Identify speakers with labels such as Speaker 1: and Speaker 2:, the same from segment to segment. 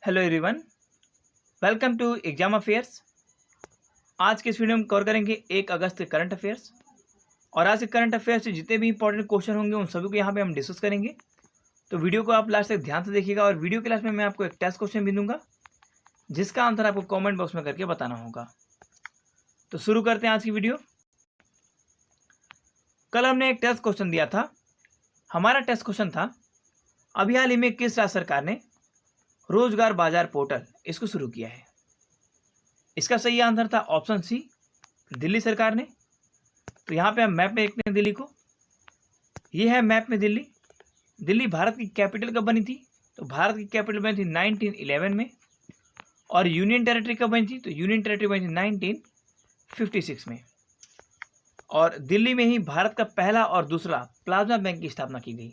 Speaker 1: Hello everyone, welcome to exam affairs. आज के इस वीडियो में कवर करेंगे 1 अगस्त के करंट अफेयर्स। और आज के करंट अफेयर्स से जितने भी इंपॉर्टेंट क्वेश्चन होंगे उन सभी को यहाँ पे हम डिस्कस करेंगे। तो वीडियो को आप लास्ट तक ध्यान से देखिएगा और वीडियो के लास्ट में मैं आपको एक टेस्ट क्वेश्चन भी दूंगा जिसका आंसर आपको कॉमेंट बॉक्स में करके बताना होगा। तो शुरू करते हैं आज की वीडियो। कल हमने एक टेस्ट क्वेश्चन दिया था। हमारा टेस्ट क्वेश्चन था, अभी हाल ही में किस राज्य सरकार ने रोजगार बाजार पोर्टल इसको शुरू किया है। इसका सही आंसर था ऑप्शन सी, दिल्ली सरकार ने। तो यहाँ पे हम मैप में देखते हैं दिल्ली को। ये है मैप में दिल्ली। दिल्ली भारत की कैपिटल कब बनी थी? तो भारत की कैपिटल बनी थी 1911 में। और यूनियन टेरिटरी कब बनी थी? तो यूनियन टेरिटरी बनी थी 1956 में। और दिल्ली में ही भारत का पहला और दूसरा प्लाज्मा बैंक की स्थापना की गई।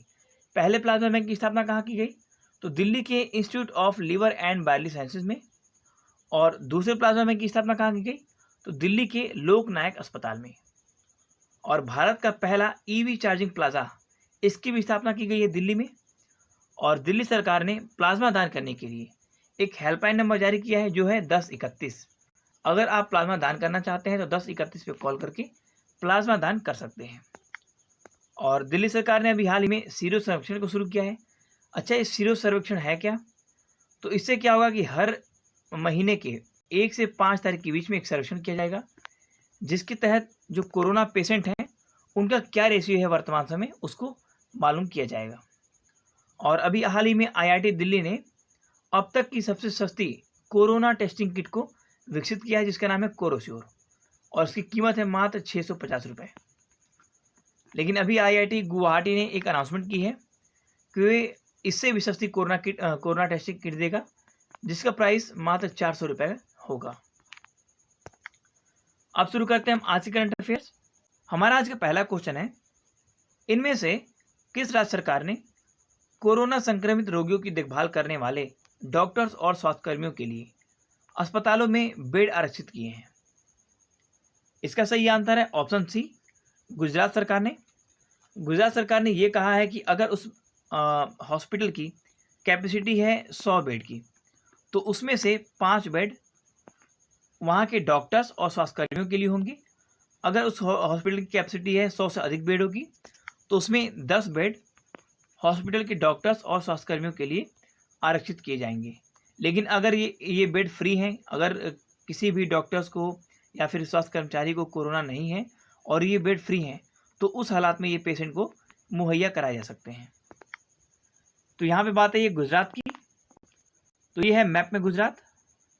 Speaker 1: पहले प्लाज्मा बैंक की स्थापना कहाँ की गई? तो दिल्ली के institute of liver and biliary sciences में। और दूसरे प्लाज्मा बैंक की स्थापना कहाँ की गई? तो दिल्ली के लोकनायक अस्पताल में। और भारत का पहला ईवी चार्जिंग प्लाजा, इसकी भी स्थापना की गई है दिल्ली में। और दिल्ली सरकार ने प्लाज्मा दान करने के लिए एक हेल्पलाइन नंबर जारी किया है जो है 1031। अगर आप प्लाज्मा दान करना चाहते हैं तो 1031 पे कॉल करके प्लाज्मा दान कर सकते हैं। और दिल्ली सरकार ने अभी हाल ही में सीरो सर्वेक्षण को शुरू किया है। अच्छा, ये सीरो सर्वेक्षण है क्या? तो इससे क्या होगा कि हर महीने के 1 से 5 तारीख के बीच में एक सर्वेक्षण किया जाएगा जिसके तहत जो कोरोना पेशेंट हैं उनका क्या रेशियो है वर्तमान समय, उसको मालूम किया जाएगा। और अभी हाल ही में आईआईटी दिल्ली ने अब तक की सबसे सस्ती कोरोना टेस्टिंग किट को विकसित किया है जिसका नाम है कोरोश्योर। और इसकी कीमत है मात्र 650 रुपये। लेकिन अभी आईआईटी गुवाहाटी ने एक अनाउंसमेंट की है कि वे इससे भी सस्ती कोरोना टेस्टिंग किट देगा जिसका प्राइस मात्र 400 रुपये होगा। अब शुरू करते हैं हम आज के करंट अफेयर्स। हमारा आज का पहला क्वेश्चन है, इनमें से किस राज्य सरकार ने कोरोना संक्रमित रोगियों की देखभाल करने वाले डॉक्टर्स और स्वास्थ्यकर्मियों के लिए अस्पतालों में बेड आरक्षित किए हैं? इसका सही आंसर है ऑप्शन सी, गुजरात सरकार ने। गुजरात सरकार ने यह कहा है कि अगर उस हॉस्पिटल की कैपेसिटी है 100 बेड की, तो उसमें से 5 बेड वहाँ के डॉक्टर्स और स्वास्थ्यकर्मियों के लिए होंगे। अगर उस हॉस्पिटल की कैपेसिटी है 100 से अधिक बेड होगी तो उसमें 10 बेड हॉस्पिटल के डॉक्टर्स और स्वास्थ्यकर्मियों के लिए आरक्षित किए जाएंगे। लेकिन अगर ये बेड फ्री हैं, अगर किसी भी डॉक्टर्स को या फिर स्वास्थ्य कर्मचारी को कोरोना नहीं है और ये बेड फ्री हैं, तो उस हालात में ये पेशेंट को मुहैया कराए जा सकते हैं। तो यहाँ पे बात है ये गुजरात की। तो ये है मैप में गुजरात।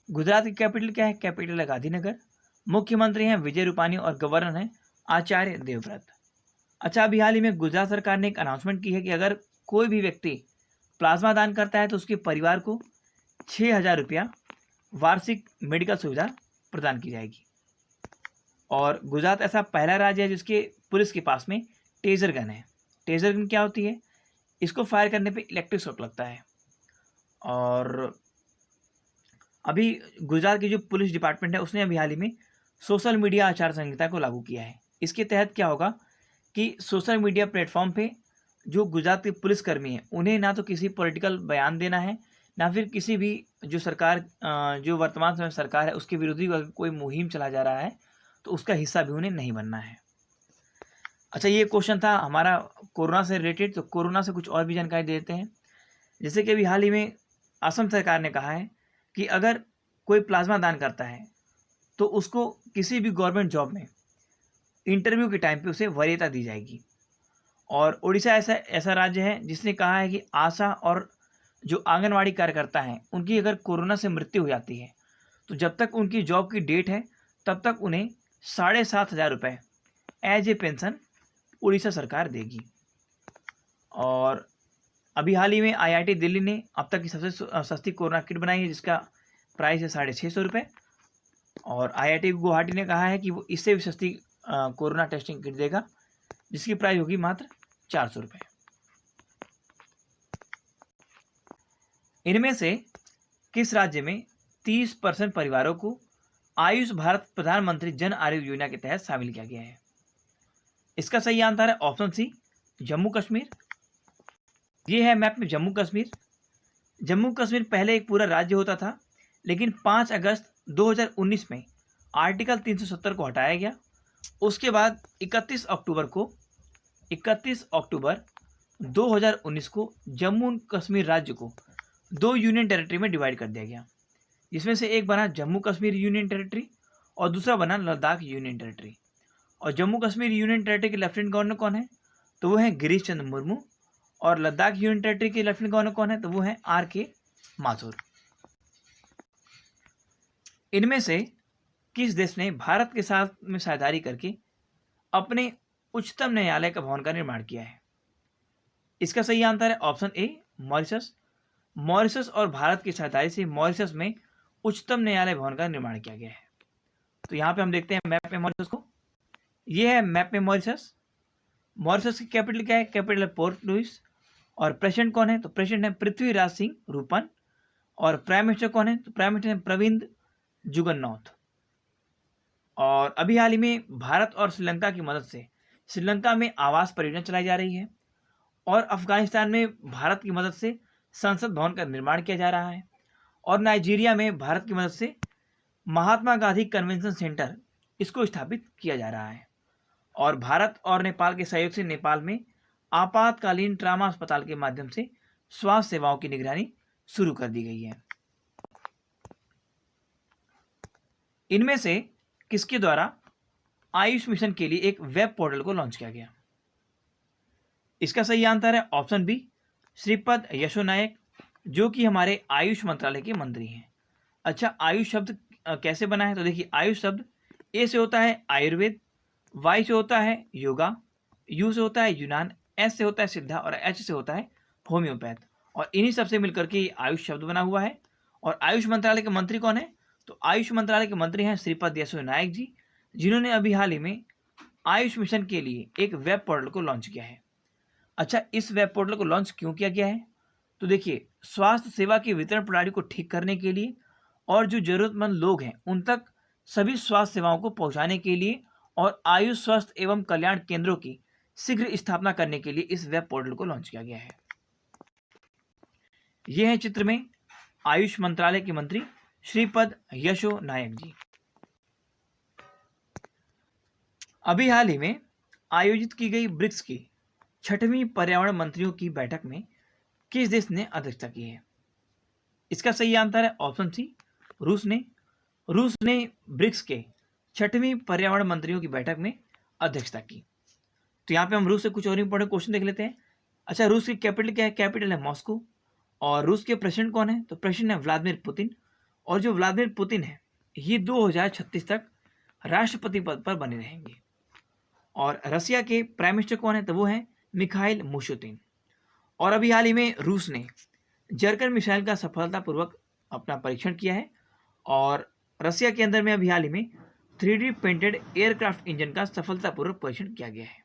Speaker 1: गुजरात की कैपिटल क्या है? कैपिटल है गांधीनगर। मुख्यमंत्री हैं विजय रूपानी और गवर्नर हैं आचार्य देवव्रत। अच्छा, अभी हाल ही में गुजरात सरकार ने एक अनाउंसमेंट की है कि अगर कोई भी व्यक्ति प्लाज्मा दान करता है तो उसके परिवार को 6,000 रुपया वार्षिक मेडिकल सुविधा प्रदान की जाएगी। और गुजरात ऐसा पहला राज्य है जिसके पुलिस के पास में टेजर गन है। टेजर गन क्या होती है? इसको फायर करने पे इलेक्ट्रिक शॉक लगता है। और अभी गुजरात की जो पुलिस डिपार्टमेंट है उसने अभी हाल ही में सोशल मीडिया आचार संहिता को लागू किया है। इसके तहत क्या होगा कि सोशल मीडिया प्लेटफॉर्म पे जो गुजरात के पुलिसकर्मी हैं उन्हें ना तो किसी पॉलिटिकल बयान देना है, ना फिर किसी भी जो सरकार जो वर्तमान समय सरकार है उसके विरोधी अगर कोई मुहिम चला जा रहा है तो उसका हिस्सा भी उन्हें नहीं बनना है। अच्छा, ये क्वेश्चन था हमारा कोरोना से रिलेटेड। तो कोरोना से कुछ और भी जानकारी देते हैं। जैसे कि अभी हाल ही में असम सरकार ने कहा है कि अगर कोई प्लाज्मा दान करता है तो उसको किसी भी गवर्नमेंट जॉब में इंटरव्यू के टाइम पे उसे वरीयता दी जाएगी। और उड़ीसा ऐसा राज्य है जिसने कहा है कि आशा और जो आंगनवाड़ी कार्यकर्ता हैं उनकी अगर कोरोना से मृत्यु हो जाती है तो जब तक उनकी जॉब की डेट है तब तक उन्हें 7,500 रुपये एज ए पेंशन उड़ीसा सरकार देगी। और अभी हाल ही में आईआईटी दिल्ली ने अब तक की सबसे सस्ती कोरोना किट बनाई है जिसका प्राइस है 650 रुपये। और आईआईटी गुवाहाटी ने कहा है कि वो इससे भी सस्ती कोरोना टेस्टिंग किट देगा जिसकी प्राइस होगी मात्र 400 रुपये। इनमें से किस राज्य में 30% परिवारों को आयुष भारत प्रधानमंत्री जन आरोग्य योजना के तहत शामिल किया गया है? इसका सही आंसर है ऑप्शन सी, जम्मू कश्मीर। ये है मैप में जम्मू कश्मीर। जम्मू कश्मीर पहले एक पूरा राज्य होता था, लेकिन 5 अगस्त 2019 में आर्टिकल 370 को हटाया गया। उसके बाद 31 अक्टूबर 2019 को जम्मू कश्मीर राज्य को 2 यूनियन टेरिटरी में डिवाइड कर दिया गया, जिसमें से एक बना जम्मू कश्मीर यूनियन टेरिटरी और दूसरा बना लद्दाख यूनियन टेरिटरी। और जम्मू कश्मीर यूनियन टेरिटरी के लेफ्टिनेंट गवर्नर कौन है? तो वो है गिरीश चंद्र मुर्मू। और लद्दाख यूनियन टेरिटरी के लेफ्टिनेंट गवर्नर कौन है? तो वो है RK माथुर। इनमें से किस देश ने भारत के साथ में साझेदारी करके अपने उच्चतम न्यायालय का भवन का निर्माण किया है? इसका सही आंसर है ऑप्शन ए, मॉरिशस। मॉरिशस और भारत की साझेदारी से मॉरिशस में उच्चतम न्यायालय भवन का निर्माण किया गया है। तो यहाँ पे हम देखते हैं मैप में मॉरिशस को। ये है मैप में मॉरिशस। मॉरिशस की कैपिटल क्या है? कैपिटल है पोर्ट लुइस। और प्रेसिडेंट कौन है? तो प्रेसिडेंट है पृथ्वीराज सिंह रूपन। और प्राइम मिनिस्टर कौन है? तो प्राइम मिनिस्टर है प्रविंद जुगन्नौथ। और अभी हाल ही में भारत और श्रीलंका की मदद से श्रीलंका में आवास परियोजना चलाई जा रही है। और अफगानिस्तान में भारत की मदद से संसद भवन का निर्माण किया जा रहा है। और नाइजीरिया में भारत की मदद से महात्मा गांधी कन्वेंशन सेंटर इसको स्थापित किया जा रहा है। और भारत और नेपाल के सहयोग से नेपाल में आपातकालीन ट्रामा अस्पताल के माध्यम से स्वास्थ्य सेवाओं की निगरानी शुरू कर दी गई है। इनमें से किसके द्वारा आयुष मिशन के लिए एक वेब पोर्टल को लॉन्च किया गया? इसका सही आंसर है ऑप्शन बी, श्रीपद यशो नायक, जो कि हमारे आयुष मंत्रालय के मंत्री हैं। अच्छा, आयुष शब्द कैसे बना है? तो देखिए, आयुष शब्द ए से होता है आयुर्वेद, वाई से होता है योगा, यू से होता है यूनान, एस से होता है सिद्धा और एच से होता है होम्योपैथ। और इन्हीं सबसे मिलकर के ये आयुष शब्द बना हुआ है। और आयुष मंत्रालय के मंत्री कौन है? तो आयुष मंत्रालय के मंत्री हैं श्रीपद यशो नायक जी, जिन्होंने अभी हाल ही में आयुष मिशन के लिए एक वेब पोर्टल को लॉन्च किया है। अच्छा, इस वेब पोर्टल को लॉन्च क्यों किया गया है? तो देखिए, स्वास्थ्य सेवा की वितरण प्रणाली को ठीक करने के लिए और जो जरूरतमंद लोग हैं उन तक सभी स्वास्थ्य सेवाओं को पहुंचाने के लिए और आयुष स्वास्थ्य एवं कल्याण केंद्रों की शीघ्र स्थापना करने के लिए इस वेब पोर्टल को लॉन्च किया गया है। यह है चित्र में आयुष मंत्रालय के मंत्री श्रीपद यशो नायक जी। अभी हाल ही में आयोजित की गई ब्रिक्स की 6वीं पर्यावरण मंत्रियों की बैठक में किस देश ने अध्यक्षता की है? इसका सही आंसर है ऑप्शन सी, रूस ने। रूस ने ब्रिक्स के 6वीं पर्यावरण मंत्रियों की बैठक में अध्यक्षता की। तो यहाँ पे हम रूस से कुछ और इंपॉर्टेंट क्वेश्चन देख लेते हैं। अच्छा, रूस की कैपिटल क्या है? कैपिटल है मॉस्को। और रूस के प्रेसिडेंट कौन है? तो प्रेसिडेंट है व्लादिमीर पुतिन। और जो व्लादिमीर पुतिन है ये 2036 तक राष्ट्रपति पद पर बने रहेंगे। और रसिया के प्राइम मिनिस्टर कौन है? तो वो है मिखाइल मुशुतिन। और अभी हाल ही में रूस ने जर्कन मिसाइल का सफलतापूर्वक अपना परीक्षण किया है। और रसिया के अंदर में अभी हाल ही में 3D पेंटेड एयरक्राफ्ट इंजन का सफलतापूर्वक परीक्षण किया गया है।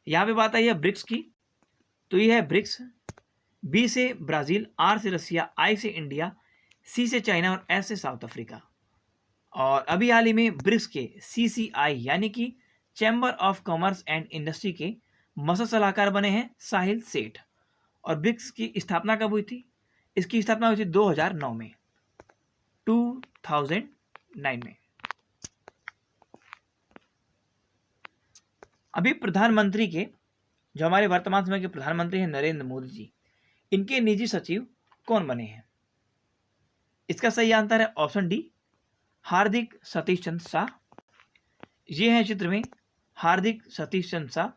Speaker 1: यहाँ पे बात आई है ब्रिक्स की। तो ये है ब्रिक्स। बी से ब्राजील, आर से रसिया, आई से इंडिया, सी से चाइना और एस से साउथ अफ्रीका। और अभी हाल ही में ब्रिक्स के CCI यानी कि chamber of commerce and industry के मसद सलाहकार बने हैं साहिल सेठ। और ब्रिक्स की स्थापना कब हुई थी? इसकी स्थापना हुई थी 2009 में, 2009 में। अभी प्रधानमंत्री के, जो हमारे वर्तमान समय के प्रधानमंत्री हैं नरेंद्र मोदी जी, इनके निजी सचिव कौन बने हैं? इसका सही आंसर है ऑप्शन डी, हार्दिक सतीश चंद्र शाह। ये है चित्र में हार्दिक सतीश चंद्र शाह,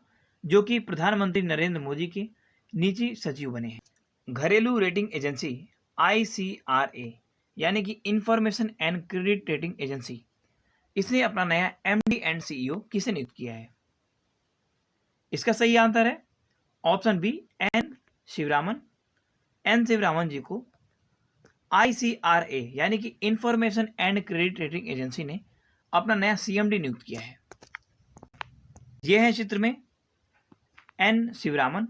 Speaker 1: जो कि प्रधानमंत्री नरेंद्र मोदी के निजी सचिव बने हैं। घरेलू रेटिंग एजेंसी ICRA यानी कि information and credit rating agency, इसने अपना नया MD एंड CEO किसे नियुक्त किया है? इसका सही आंसर है option B, N Sivaraman. N Sivaraman ji को ICRA यानी कि information and credit rating agency ने अपना नया CMD नियुक्त किया है। यह है चित्र में N शिवरामन,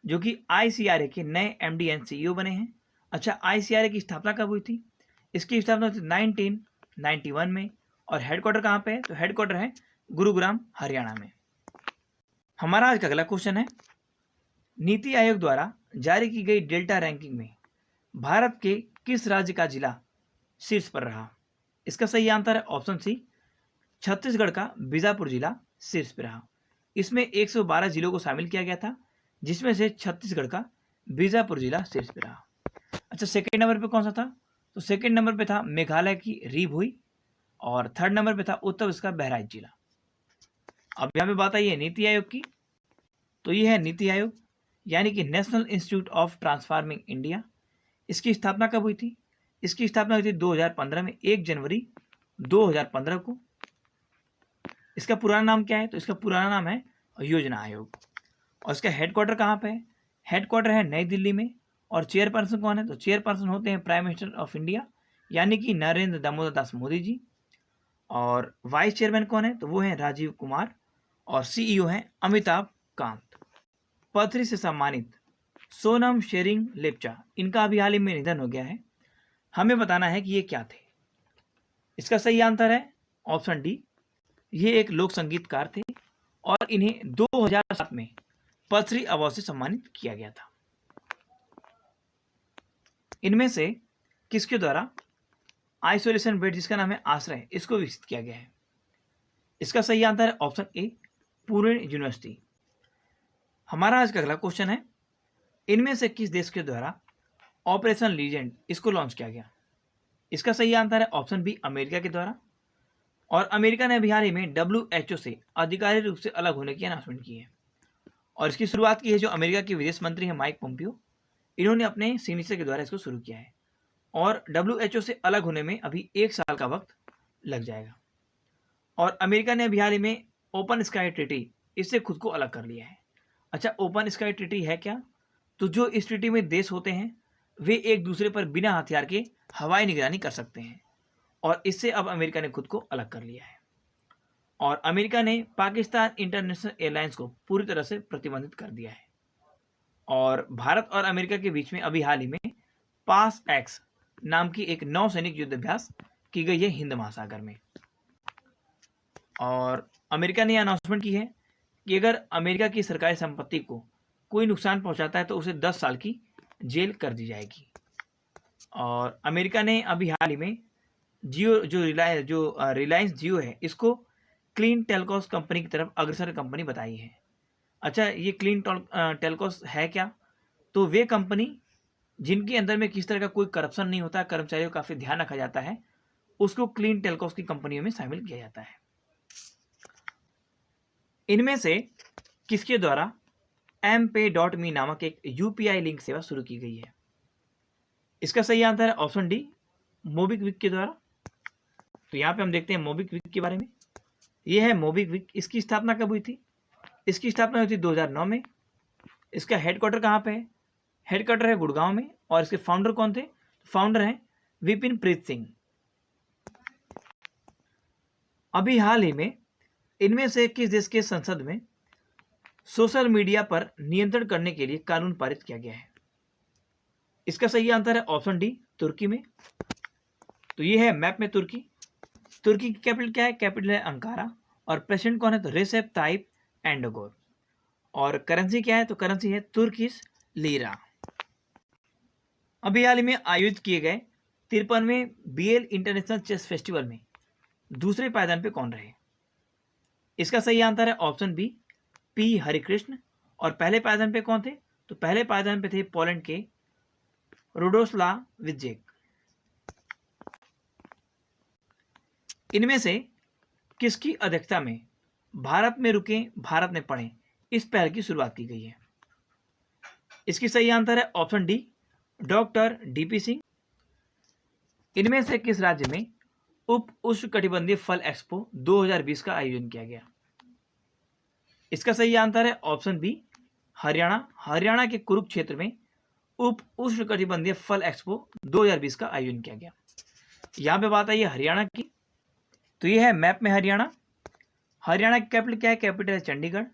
Speaker 1: जो कि ICRA के नए MD एंड CEO बने हैं। अच्छा, ICRA की स्थापना कब हुई थी? इसकी स्थापना हुई थी 1991 में। और हेडक्वार्टर कहाँ पे है? तो हेडक्वार्टर है गुरुग्राम, हरियाणा में। हमारा आज का अगला क्वेश्चन है, नीति आयोग द्वारा जारी की गई डेल्टा रैंकिंग में भारत के किस राज्य का जिला शीर्ष पर रहा? इसका सही आंसर है ऑप्शन सी, छत्तीसगढ़ का बीजापुर जिला शीर्ष पर रहा। इसमें 112 जिलों को शामिल किया गया था, जिसमें से छत्तीसगढ़ का बीजापुर जिला शीर्ष पर रहा। अच्छा, सेकेंड नंबर पे कौन सा था? तो सेकेंड नंबर पे था मेघालय की री भुई, और थर्ड नंबर पे था उत्तर प्रदेश का बहराइच जिला। अब यहाँ पे बात आई है नीति आयोग की, तो ये है नीति आयोग, यानी कि national institute of transforming India. इसकी स्थापना कब हुई थी? इसकी स्थापना हुई थी 2015 में, 1 जनवरी 2015 को। इसका पुराना नाम क्या है? तो इसका पुराना नाम है योजना आयोग। और इसका हेडक्वार्टर कहाँ पे है? हेडक्वार्टर है नई दिल्ली में। और चेयरपर्सन कौन है? तो चेयरपर्सन होते हैं प्राइम मिनिस्टर ऑफ इंडिया, यानी कि नरेंद्र दामोदर दास मोदी जी। और वाइस चेयरमैन कौन है? तो वो है राजीव कुमार। और सीईओ हैं अमिताभ कांत। पद्मश्री से सम्मानित सोनम शेरिंग लेप्चा, इनका अभी हाल ही में निधन हो गया है। हमें बताना है कि ये क्या थे। इसका सही आंसर है ऑप्शन डी, ये एक लोक संगीतकार थे और इन्हें 2007 में पद्मश्री अवार्ड से सम्मानित किया गया था। इनमें से किसके द्वारा आइसोलेशन बेड, जिसका नाम है आश्रय, इसको विकसित किया गया है? इसका सही आंसर है ऑप्शन ए, पुणे यूनिवर्सिटी। हमारा आज का अगला क्वेश्चन है, इनमें से किस देश के द्वारा ऑपरेशन लीजेंड इसको लॉन्च किया गया? इसका सही आंसर है ऑप्शन बी, अमेरिका के द्वारा। और अमेरिका ने अभी हाल ही में WHO से आधिकारिक रूप से अलग होने की अनाउंसमेंट की है। और इसकी शुरुआत की है जो अमेरिका के विदेश मंत्री हैं माइक पोम्पियो, इन्होंने अपने सिग्नेचर के द्वारा इसको शुरू किया है। और WHO से अलग होने में अभी 1 साल का वक्त लग जाएगा। और अमेरिका ने अभी हाल ही में ओपन स्काई ट्रीटी, इससे खुद को अलग कर लिया है। अच्छा, ओपन स्काई ट्रीटी है क्या? तो जो इस ट्रीटी में देश होते हैं वे एक दूसरे पर बिना हथियार के हवाई निगरानी कर सकते हैं, और इससे अब अमेरिका ने खुद को अलग कर लिया है। और अमेरिका ने पाकिस्तान इंटरनेशनल एयरलाइंस को पूरी तरह से प्रतिबंधित कर दिया है। और भारत और अमेरिका के बीच में अभी हाल ही में पास एक्स नाम की एक नौसैनिक युद्ध अभ्यास की गई है हिंद महासागर में। और अमेरिका ने यह अनाउंसमेंट की है कि अगर अमेरिका की सरकारी संपत्ति को कोई नुकसान पहुंचाता है तो उसे 10 साल की जेल कर दी जाएगी। और अमेरिका ने अभी हाल ही में जियो, जो रिलायंस जियो है, इसको क्लीन टेलकॉस कंपनी की तरफ अग्रसर कंपनी बताई है। अच्छा, ये क्लीन टेलकॉस है क्या? तो वे कंपनी जिनके अंदर में किस तरह का कोई करप्शन नहीं होता, कर्मचारियों का काफ़ी ध्यान रखा जाता है, उसको क्लीन टेलकॉस की कंपनियों में शामिल किया जाता है। इनमें से किसके द्वारा mpay.me नामक एक UPI लिंक सेवा शुरू की गई है? इसका सही आंसर है ऑप्शन डी, मोबिक्विक के द्वारा। तो यहाँ पे हम देखते हैं मोबिक्विक के बारे में। यह है मोबिक्विक। इसकी स्थापना कब हुई थी? इसकी स्थापना हुई थी 2009 में। इसका हेडक्वार्टर कहाँ पे है? हेडक्वार्टर है गुड़गांव में। और इसके फाउंडर कौन थे? फाउंडर हैं विपिन प्रीत सिंह। अभी हाल ही में इनमें से किस देश के संसद में सोशल मीडिया पर नियंत्रण करने के लिए कानून पारित किया गया है? इसका सही आंसर है ऑप्शन डी, तुर्की में। तो ये है मैप में तुर्की। तुर्की की कैपिटल क्या है? कैपिटल है अंकारा। और प्रेसिडेंट कौन है? तो रेसेप ताइप एर्डोगन। और करेंसी क्या है? तो करेंसी है तुर्किश लीरा। अभी हाल ही में आयोजित किए गए 53वें BL इंटरनेशनल चेस फेस्टिवल में दूसरे पायदान पे कौन रहे? इसका सही आंसर है ऑप्शन बी, P हरिकृष्ण। और पहले पायदान पे कौन थे? तो पहले पायदान पे थे पोलैंड के रोडोस्लाव विजेक। इनमें से किसकी अध्यक्षता में भारत में रुके भारत में पढ़े इस पहल की शुरुआत की गई है? इसकी सही आंसर है option D, doctor DP Singh. इनमें से किस राज्य में उप उष्णकटिबंधीय फल एक्सपो 2020 का आयोजन किया गया? इसका सही आंसर है ऑप्शन बी, हरियाणा। हरियाणा के कुरुक्षेत्र में उप उष्णकटिबंधीय फल एक्सपो 2020 का आयोजन किया गया। यहाँ पे बात आई है हरियाणा की। तो ये है मैप में हरियाणा। हरियाणा की कैपिटल क्या है? कैपिटल है चंडीगढ़।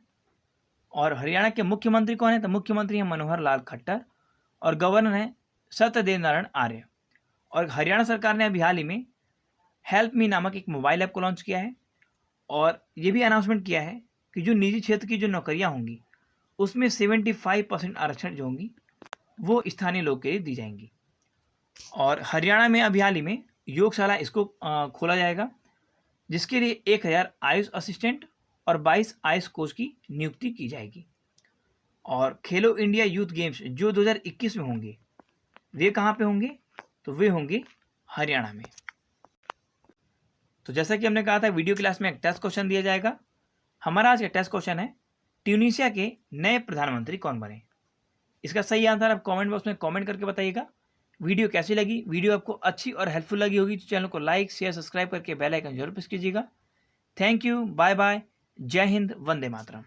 Speaker 1: और हरियाणा के मुख्यमंत्री कौन है? तो मुख्यमंत्री हैं मनोहर लाल खट्टर। और गवर्नर हैं सत्यदेव नारायण आर्य। और हरियाणा सरकार ने अभी हाल ही में हेल्प मी नामक एक मोबाइल ऐप को लॉन्च किया है। और ये भी अनाउंसमेंट किया है कि जो निजी क्षेत्र की जो नौकरियां होंगी उसमें 75% आरक्षण जो होंगी वो स्थानीय लोग के लिए दी जाएंगी। और हरियाणा में अभी हाल ही में योगशाला इसको खोला जाएगा, जिसके लिए 1000 आयुष असिस्टेंट और 22 आयुष कोच की नियुक्ति की जाएगी। और खेलो इंडिया यूथ गेम्स जो 2021 में होंगे, वे कहाँ पे होंगे? तो वे होंगे हरियाणा में। तो जैसा कि हमने कहा था, वीडियो क्लास में एक टेस्ट क्वेश्चन दिया जाएगा। हमारा आज का टेस्ट क्वेश्चन है, ट्यूनीशिया के नए प्रधानमंत्री कौन बने? इसका सही आंसर आप कमेंट बॉक्स में कमेंट करके बताइएगा। वीडियो कैसी लगी? वीडियो आपको अच्छी और हेल्पफुल लगी होगी तो चैनल को लाइक शेयर सब्सक्राइब करके बेल आइकन जरूर प्रेस कीजिएगा। थैंक यू, बाय बाय, जय हिंद, वंदे मातरम।